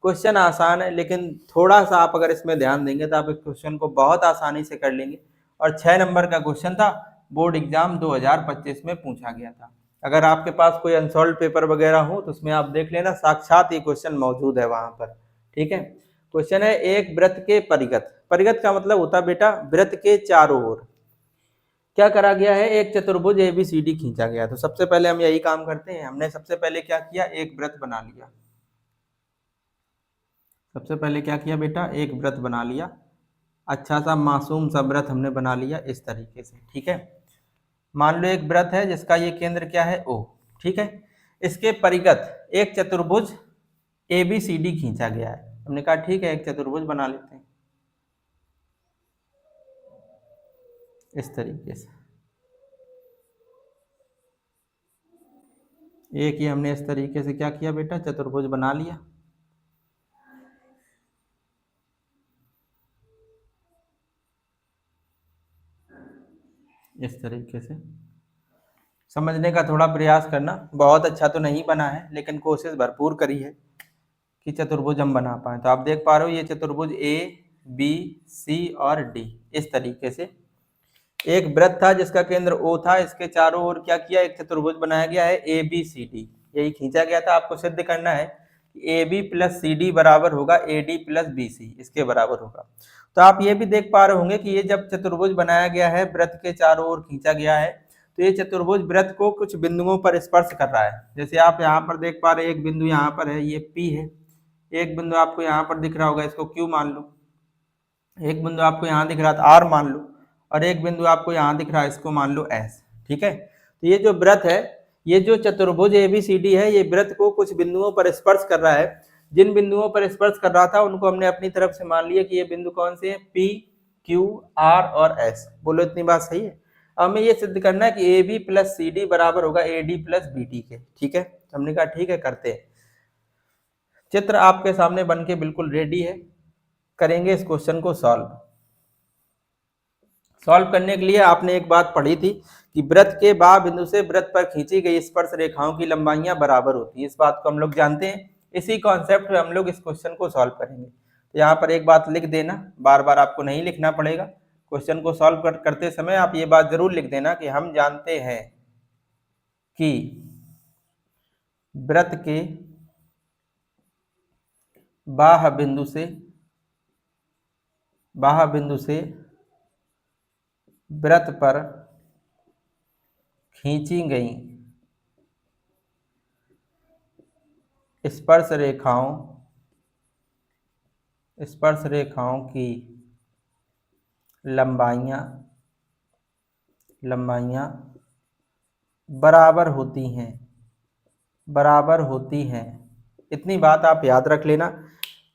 क्वेश्चन आसान है लेकिन थोड़ा सा आप अगर इसमें ध्यान देंगे तो आप इस क्वेश्चन को बहुत आसानी से कर लेंगे, और 6 नंबर का क्वेश्चन था, बोर्ड एग्जाम 2025 में पूछा गया था। अगर आपके पास कोई अनसॉल्व पेपर वगैरह हो तो उसमें आप देख लेना, साक्षात ये क्वेश्चन मौजूद है वहां पर, ठीक है। क्वेश्चन है, एक वृत्त के परिगत, परिगत का मतलब होता है बेटा वृत्त के चारों ओर क्या करा गया है, एक चतुर्भुज ABCD खींचा गया। तो सबसे पहले हम यही काम करते हैं, हमने सबसे पहले क्या किया, एक वृत्त बना लिया। सबसे पहले क्या किया बेटा, एक वृत्त बना लिया, अच्छा सा मासूम सा वृत्त हमने बना लिया इस तरीके से, ठीक है। मान लो एक वृत्त है जिसका ये केंद्र क्या है O, ठीक है। इसके परिगत एक चतुर्भुज ABCD खींचा गया है। हमने कहा ठीक है एक चतुर्भुज बना लेते हैं। इस तरीके से। एक ही हमने इस तरीके से क्या किया बेटा, चतुर्भुज बना लिया। इस तरीके से समझने का थोड़ा प्रयास करना। बहुत अच्छा तो नहीं बना है, लेकिन कोशिश भरपूर करी है कि चतुर्भुज हम बना पाए। तो आप देख पा रहे हो ये चतुर्भुज ए बी सी और डी, इस तरीके से एक वृत्त था जिसका केंद्र O था, इसके चारों ओर क्या किया, एक चतुर्भुज बनाया गया है ए बी सी डी, यही खींचा गया था। आपको सिद्ध करना है कि A B plus C D बराबर होगा A D plus B C, इसके बराबर होगा। तो आप ये भी देख पा रहे होंगे कि ये जब चतुर्भुज बनाया गया है, वृत्त के चारों ओर खींचा गया है, तो ये चतुर्भुज वृत्त को कुछ बिंदुओं पर स्पर्श कर रहा है। जैसे आप यहाँ पर देख पा रहे हैं, एक बिंदु यहाँ पर है, ये P है। एक बिंदु आपको यहाँ पर दिख रहा होगा, इसको Q मान लो। एक बिंदु आपको यहाँ दिख रहा था R मान लो, और एक बिंदु आपको यहाँ दिख रहा है, इसको मान लो S। ठीक है, तो ये जो वृत्त है, ये जो चतुर्भुज ABCD है, ये वृत्त को कुछ बिंदुओं पर स्पर्श कर रहा है। जिन बिंदुओं पर स्पर्श कर रहा था उनको हमने अपनी तरफ से मान लिया कि ये बिंदु कौन से हैं, P, Q, R और S। बोलो इतनी बात सही है। अब हमें ये सिद्ध करना है कि AB प्लस CD बराबर होगा AD प्लस BD के। ठीक है, हमने कहा ठीक है, करते हैं। चित्र आपके सामने बन के बिल्कुल रेडी है, करेंगे इस क्वेश्चन को सॉल्व करने के लिए आपने एक बात पढ़ी थी कि वृत्त के बाह्य बिंदु से वृत्त पर खींची गई स्पर्श रेखाओं की लंबाइयां बराबर होती है। इस बात को हम लोग जानते हैं। इसी कॉन्सेप्ट में हम लोग इस क्वेश्चन को सॉल्व करेंगे। तो यहाँ पर एक बात लिख देना, बार बार आपको नहीं लिखना पड़ेगा। क्वेश्चन को सॉल्व करते समय आप ये बात जरूर लिख देना कि हम जानते हैं कि वृत्त के बाह्य बिंदु से वृत्त पर खींची गई स्पर्श रेखाओं की लंबाइयां बराबर होती हैं। इतनी बात आप याद रख लेना।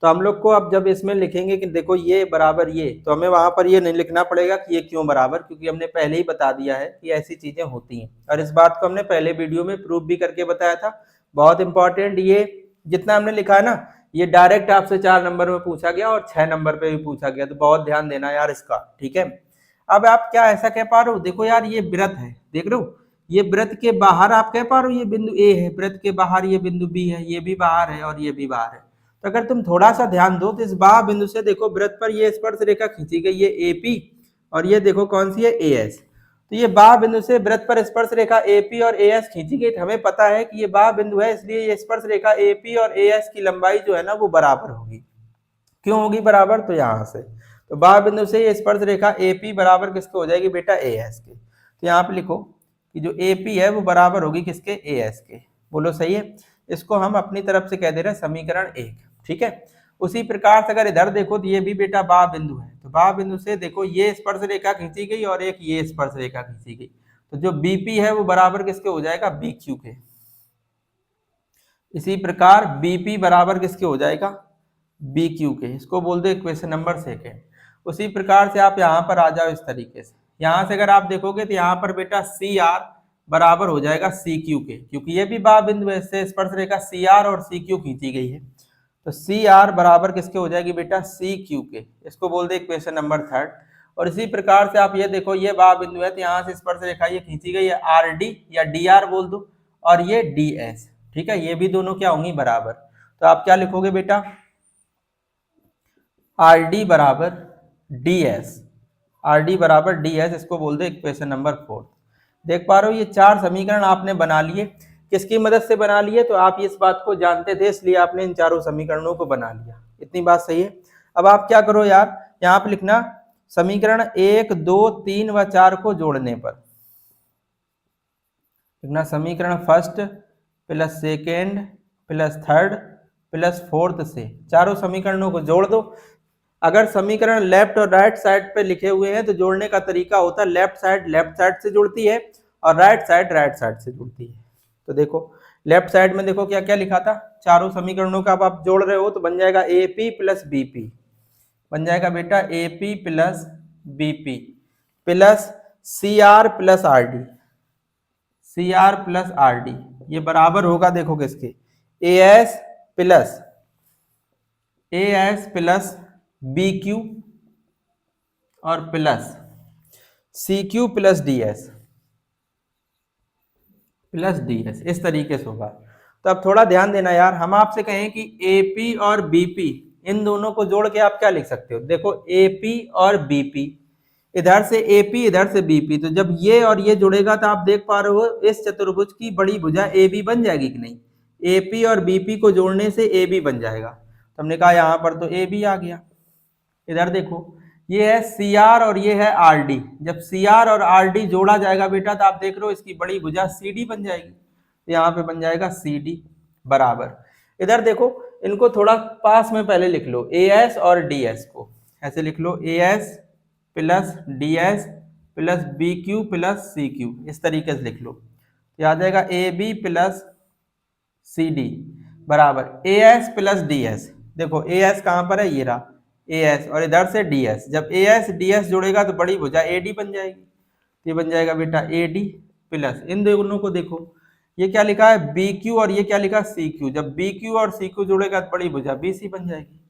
तो हम लोग को अब जब इसमें लिखेंगे कि देखो ये बराबर ये, तो हमें वहां पर ये नहीं लिखना पड़ेगा कि ये क्यों बराबर, क्योंकि हमने पहले ही बता दिया है कि ऐसी चीजें होती हैं। और इस बात को हमने पहले वीडियो में प्रूफ भी करके बताया था। बहुत इंपॉर्टेंट, ये जितना हमने लिखा है ना, ये डायरेक्ट आपसे 4 नंबर में पूछा गया और 6 नंबर पे भी पूछा गया, तो बहुत ध्यान देना यार इसका। ठीक है, अब आप क्या ऐसा कह पा रहे हो, देखो यार ये वृत्त है, देख रहे हो, ये वृत्त के बाहर आप कह पा रहे हो ये बिंदु A है, वृत्त के बाहर ये बिंदु B है, ये भी बाहर है और ये भी बाहर है। तो अगर तुम थोड़ा सा ध्यान दो तो इस बाह्य बिंदु से देखो वृत्त पर ये स्पर्श रेखा खींची गई है AP, और ये देखो कौन सी है, AS। तो ये बाह्य बिंदु से वृत्त पर स्पर्श रेखा AP और AS खींची गई। हमें पता है कि ये बाह्य बिंदु है, इसलिए ये स्पर्श रेखा AP और AS की लंबाई जो है ना वो बराबर होगी। क्यों होगी बराबर, तो यहाँ से, तो बाह्य बिंदु से ये स्पर्श रेखा AP बराबर किसके हो जाएगी बेटा, AS के। तो यहाँ पे लिखो कि जो AP है वो बराबर होगी किसके, AS के। बोलो सही है। इसको हम अपनी तरफ से कह दे रहे हैं समीकरण 1। ठीक है, उसी प्रकार से अगर इधर देखो तो ये भी बेटा बाह्य बिंदु है, तो बाह्य बिंदु से देखो ये स्पर्श रेखा खींची गई और एक ये स्पर्श रेखा खींची गई, तो जो BP है वो बराबर किसके हो जाएगा, BQ के। इसी प्रकार BP बराबर किसके हो जाएगा, BQ के। इसको बोल दो इक्वेशन नंबर 2। उसी प्रकार से आप यहाँ पर आ जाओ इस तरीके से। यहाँ से अगर आप देखोगे तो यहाँ पर बेटा CR बराबर हो जाएगा CQ के, क्योंकि ये भी बाह्य बिंदु है, इससे स्पर्श रेखा CR और CQ खींची गई है। तो CR बराबर किसके हो जाएगी बेटा, CQ के। इसको बोल दे इक्वेशन नंबर 3। और इसी प्रकार से आप ये देखो ये बाह्य बिंदु है, तो यहाँ से स्पर्श रेखा ये खींची गई है RD या DR बोल दो, और ये DS। ठीक है, ये भी दोनों क्या होंगी, बराबर। तो आप क्या लिखोगे बेटा, RD बराबर DS, इसको बोल दे इक्वेशन नंबर 4। देख पा रहे हो ये 4 समीकरण आपने बना लिए। किसकी मदद से बना लिए, तो आप इस बात को जानते थे इसलिए आपने इन चारों समीकरणों को बना लिया। इतनी बात सही है। अब आप क्या करो यार, यहाँ पे लिखना समीकरण 1, 2, 3 व 4 को जोड़ने पर लिखना समीकरण first plus second plus third plus fourth से चारों समीकरणों को जोड़ दो। अगर समीकरण लेफ्ट और राइट साइड पे लिखे हुए हैं तो जोड़ने का तरीका होता है लेफ्ट साइड से जुड़ती है और राइट साइड से जुड़ती है। तो देखो लेफ्ट साइड में देखो क्या क्या लिखा था, चारों समीकरणों का अब आप जोड़ रहे हो तो बन जाएगा AP प्लस BP, बन जाएगा बेटा AP plus BP plus CR plus RD, CR plus RD ये बराबर होगा, देखो किसके, AS प्लस BQ और प्लस CQ प्लस DS, इस तरीके से होगा। तो अब थोड़ा ध्यान देना यार, हम आपसे कहें कि AP और BP इन दोनों को जोड़ के आप क्या लिख सकते हो, देखो AP और BP, इधर से AP इधर से BP, तो जब ये और ये जुड़ेगा तो आप देख पा रहे हो इस चतुर्भुज की बड़ी भुजा AB बन जाएगी कि नहीं, AP और BP को जोड़ने से AB बन जाएगा। तो हमने कहा यहाँ पर तो AB आ गया। इधर देखो ये है CR और ये है RD, जब CR और RD जोड़ा जाएगा बेटा तो आप देख रहे हो इसकी बड़ी भुजा CD बन जाएगी, तो यहाँ पे बन जाएगा CD बराबर। इधर देखो इनको थोड़ा पास में पहले लिख लो, AS और DS को ऐसे लिख लो, AS plus DS plus BQ plus CQ, इस तरीके से लिख लो, ये आ जाएगा AB प्लस CD बराबर AS प्लस DS। देखो AS कहाँ पर है, ये रहा AS और इधर से DS, जब AS DS जुड़ेगा तो बड़ी भुजा AD बन जाएगी, ये बन जाएगा बेटा AD प्लस, इन दोनों को देखो ये क्या लिखा है BQ और ये क्या लिखा CQ, जब BQ और CQ जुड़ेगा तो बड़ी भुजा BC बन जाएगी,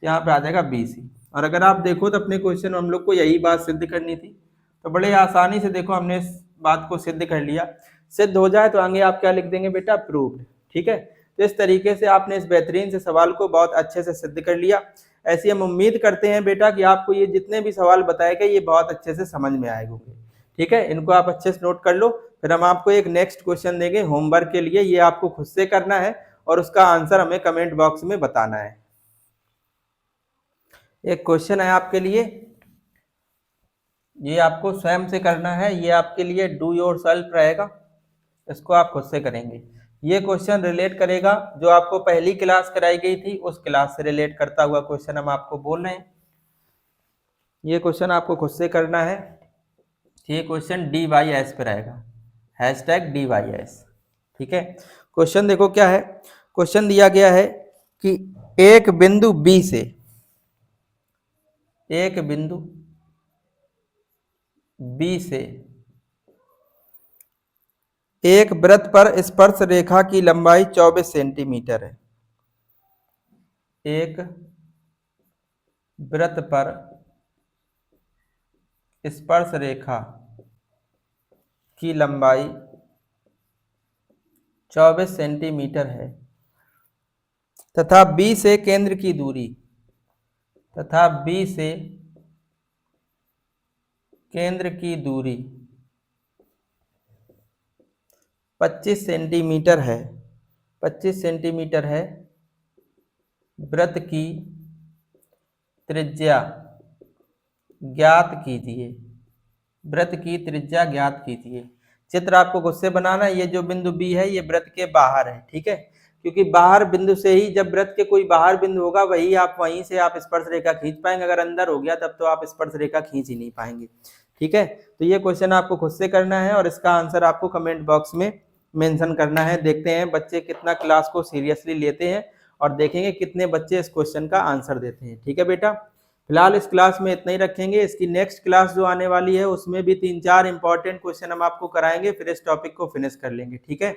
यहाँ पे आ जाएगा BC। और अगर आप देखो तो अपने क्वेश्चन में हम लोग को यही बात सिद्ध करनी थी, तो बड़े आसानी से देखो हमने इस बात को सिद्ध कर लिया। सिद्ध हो जाए तो आगे आप क्या लिख देंगे बेटा, प्रूव्ड। ठीक है, तो इस तरीके से आपने इस बेहतरीन से सवाल को बहुत अच्छे से सिद्ध कर लिया। ऐसी हम उम्मीद करते हैं बेटा कि आपको ये जितने भी सवाल बताए गए ये बहुत अच्छे से समझ में आए होंगे। ठीक है, इनको आप अच्छे से नोट कर लो, फिर हम आपको एक नेक्स्ट क्वेश्चन देंगे होमवर्क के लिए, ये आपको खुद से करना है और उसका आंसर हमें कमेंट बॉक्स में बताना है। एक क्वेश्चन है आपके लिए, ये आपको स्वयं से करना है, ये आपके लिए डू योर सेल्फ रहेगा, इसको आप खुद से करेंगे। ये क्वेश्चन रिलेट करेगा जो आपको पहली क्लास कराई गई थी उस क्लास से रिलेट करता हुआ क्वेश्चन हम आपको बोल रहे हैं। ये क्वेश्चन आपको खुद से करना है, ये क्वेश्चन DYS पे रहेगा, #DYS। ठीक है, क्वेश्चन देखो क्या है, क्वेश्चन दिया गया है कि एक बिंदु B से एक वृत्त पर स्पर्श रेखा की लंबाई 24 सेंटीमीटर है। एक वृत्त पर स्पर्श रेखा की लंबाई 24 सेंटीमीटर है तथा B से केंद्र की दूरी 25 सेंटीमीटर है, 25 सेंटीमीटर है। वृत्त की त्रिज्या ज्ञात कीजिए, वृत्त की त्रिज्या ज्ञात कीजिए। चित्र आपको खुद से बनाना है, ये जो बिंदु B है ये वृत्त के बाहर है। ठीक है, क्योंकि बाहर बिंदु से ही, जब वृत्त के कोई बाहर बिंदु होगा वही आप वहीं से आप स्पर्श रेखा खींच पाएंगे, अगर अंदर हो गया तब तो आप स्पर्श रेखा खींच ही नहीं पाएंगे। ठीक है, तो ये क्वेश्चन आपको खुद से करना है और इसका आंसर आपको कमेंट बॉक्स में मेंशन करना है। देखते हैं बच्चे कितना क्लास को सीरियसली लेते हैं और देखेंगे कितने बच्चे इस क्वेश्चन का आंसर देते हैं। ठीक है बेटा, फिलहाल इस क्लास में इतना ही रखेंगे। इसकी नेक्स्ट क्लास जो आने वाली है उसमें भी 3-4 इंपॉर्टेंट क्वेश्चन हम आपको कराएंगे, फिर इस टॉपिक को फिनिश कर लेंगे। ठीक है,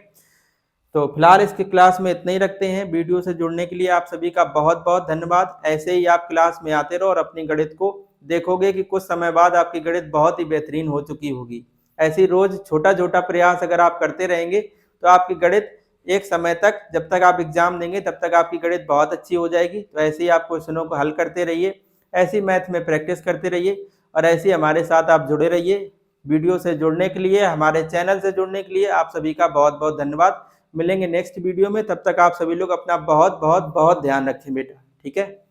तो फिलहाल इसकी क्लास में इतना ही रखते हैं। वीडियो से जुड़ने के लिए आप सभी का बहुत बहुत धन्यवाद। ऐसे ही आप क्लास में आते रहो और अपनी गणित को देखोगे कि कुछ समय बाद आपकी गणित बहुत ही बेहतरीन हो चुकी होगी। ऐसी रोज छोटा छोटा प्रयास अगर आप करते रहेंगे तो आपकी गणित एक समय तक, जब तक आप एग्जाम देंगे तब तक आपकी गणित बहुत अच्छी हो जाएगी। तो ऐसे ही आप क्वेश्चनों को हल करते रहिए, ऐसी मैथ में प्रैक्टिस करते रहिए और ऐसे ही हमारे साथ आप जुड़े रहिए। वीडियो से जुड़ने के लिए, हमारे चैनल से जुड़ने के लिए आप सभी का बहुत बहुत धन्यवाद। मिलेंगे नेक्स्ट वीडियो में, तब तक आप सभी लोग अपना बहुत बहुत बहुत ध्यान रखें बेटा। ठीक है।